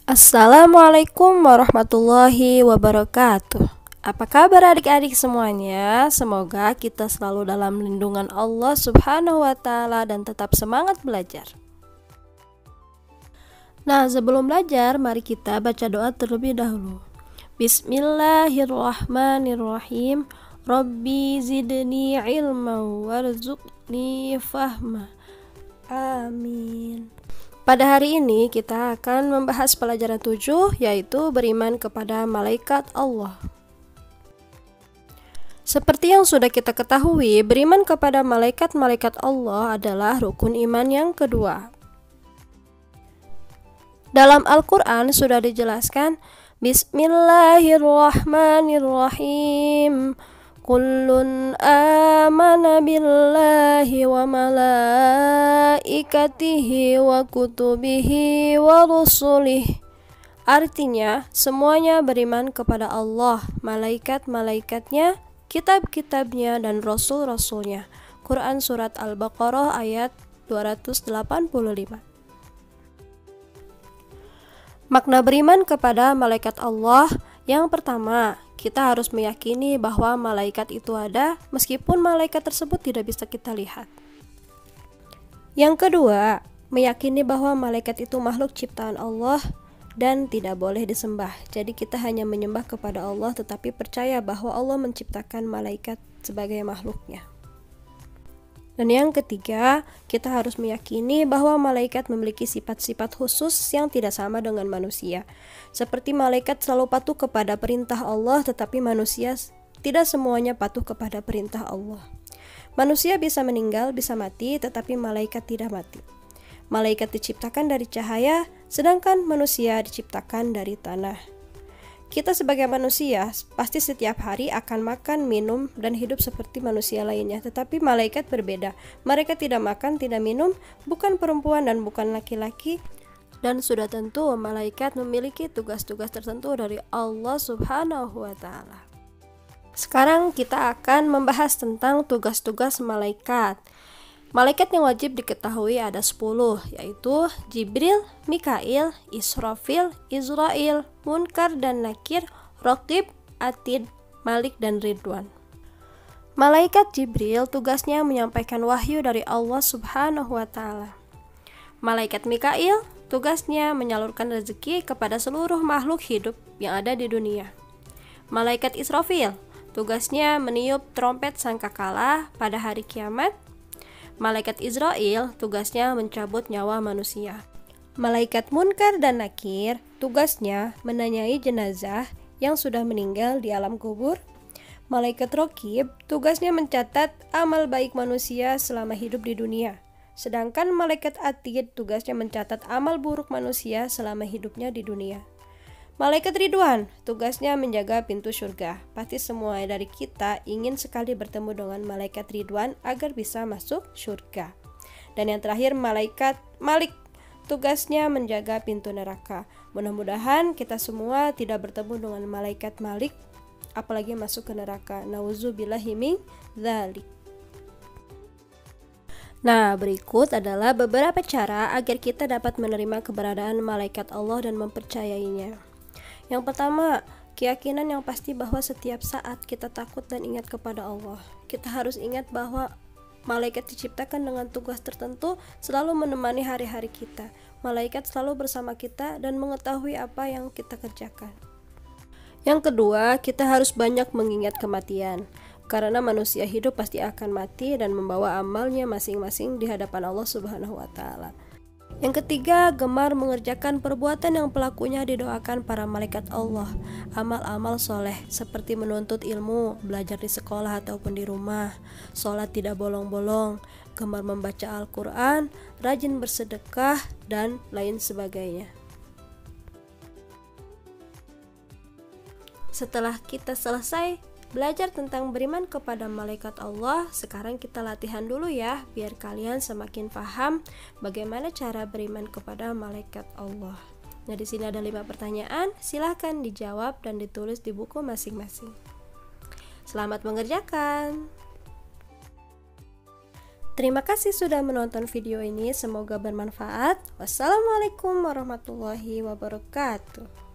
Assalamualaikum warahmatullahi wabarakatuh. Apa kabar adik-adik semuanya? Semoga kita selalu dalam lindungan Allah Subhanahu wa Ta'ala dan tetap semangat belajar. Nah, sebelum belajar, mari kita baca doa terlebih dahulu. Bismillahirrahmanirrahim. Rabbi zidni ilma warzuqni fahma. Amin. Pada hari ini kita akan membahas pelajaran 7, yaitu beriman kepada malaikat Allah. Seperti yang sudah kita ketahui, beriman kepada malaikat-malaikat Allah adalah rukun iman yang kedua. Dalam Al-Quran sudah dijelaskan, Bismillahirrahmanirrahim. Kullun amana billahi wa malaikatihi wa kutubihi wa rusulih. Artinya, semuanya beriman kepada Allah, malaikat-malaikatnya, kitab-kitabnya, dan rasul-rasulnya. Quran Surat Al-Baqarah ayat 285. Makna beriman kepada malaikat Allah, yang pertama, kita harus meyakini bahwa malaikat itu ada meskipun malaikat tersebut tidak bisa kita lihat. Yang kedua, meyakini bahwa malaikat itu makhluk ciptaan Allah dan tidak boleh disembah. Jadi kita hanya menyembah kepada Allah tetapi percaya bahwa Allah menciptakan malaikat sebagai makhluknya. Dan yang ketiga, kita harus meyakini bahwa malaikat memiliki sifat-sifat khusus yang tidak sama dengan manusia. Seperti malaikat selalu patuh kepada perintah Allah, tetapi manusia tidak semuanya patuh kepada perintah Allah. Manusia bisa meninggal, bisa mati, tetapi malaikat tidak mati. Malaikat diciptakan dari cahaya, sedangkan manusia diciptakan dari tanah. Kita sebagai manusia pasti setiap hari akan makan, minum, dan hidup seperti manusia lainnya. Tetapi malaikat berbeda. Mereka tidak makan, tidak minum, bukan perempuan dan bukan laki-laki. Dan sudah tentu malaikat memiliki tugas-tugas tertentu dari Allah Subhanahu wa Ta'ala. Sekarang kita akan membahas tentang tugas-tugas malaikat. Malaikat yang wajib diketahui ada 10, yaitu Jibril, Mikail, Israfil, Israil, Munkar dan Nakir, Raqib, Atid, Malik dan Ridwan. Malaikat Jibril tugasnya menyampaikan wahyu dari Allah Subhanahu wa Ta'ala. Malaikat Mikail tugasnya menyalurkan rezeki kepada seluruh makhluk hidup yang ada di dunia. Malaikat Israfil tugasnya meniup trompet sangkakala pada hari kiamat. Malaikat Israil tugasnya mencabut nyawa manusia. Malaikat Munkar dan Nakir tugasnya menanyai jenazah yang sudah meninggal di alam kubur. Malaikat Raqib tugasnya mencatat amal baik manusia selama hidup di dunia. Sedangkan malaikat Atid tugasnya mencatat amal buruk manusia selama hidupnya di dunia. Malaikat Ridwan tugasnya menjaga pintu surga. Pasti semua dari kita ingin sekali bertemu dengan malaikat Ridwan agar bisa masuk surga. Dan yang terakhir malaikat Malik tugasnya menjaga pintu neraka. Mudah-mudahan kita semua tidak bertemu dengan malaikat Malik apalagi masuk ke neraka. Nauzubillahi min dzalik. Nah, berikut adalah beberapa cara agar kita dapat menerima keberadaan malaikat Allah dan mempercayainya. Yang pertama, keyakinan yang pasti bahwa setiap saat kita takut dan ingat kepada Allah. Kita harus ingat bahwa malaikat diciptakan dengan tugas tertentu selalu menemani hari-hari kita. Malaikat selalu bersama kita dan mengetahui apa yang kita kerjakan. Yang kedua, kita harus banyak mengingat kematian. Karena manusia hidup pasti akan mati dan membawa amalnya masing-masing di hadapan Allah Subhanahu wa Ta'ala. Yang ketiga, gemar mengerjakan perbuatan yang pelakunya didoakan para malaikat Allah. Amal-amal soleh seperti menuntut ilmu, belajar di sekolah ataupun di rumah, sholat tidak bolong-bolong, gemar membaca Al-Quran, rajin bersedekah, dan lain sebagainya. Setelah kita selesai belajar tentang beriman kepada malaikat Allah, sekarang kita latihan dulu ya, biar kalian semakin paham bagaimana cara beriman kepada malaikat Allah. Nah, di sini ada 5 pertanyaan, silahkan dijawab dan ditulis di buku masing-masing. Selamat mengerjakan. Terima kasih sudah menonton video ini, semoga bermanfaat. Wassalamualaikum warahmatullahi wabarakatuh.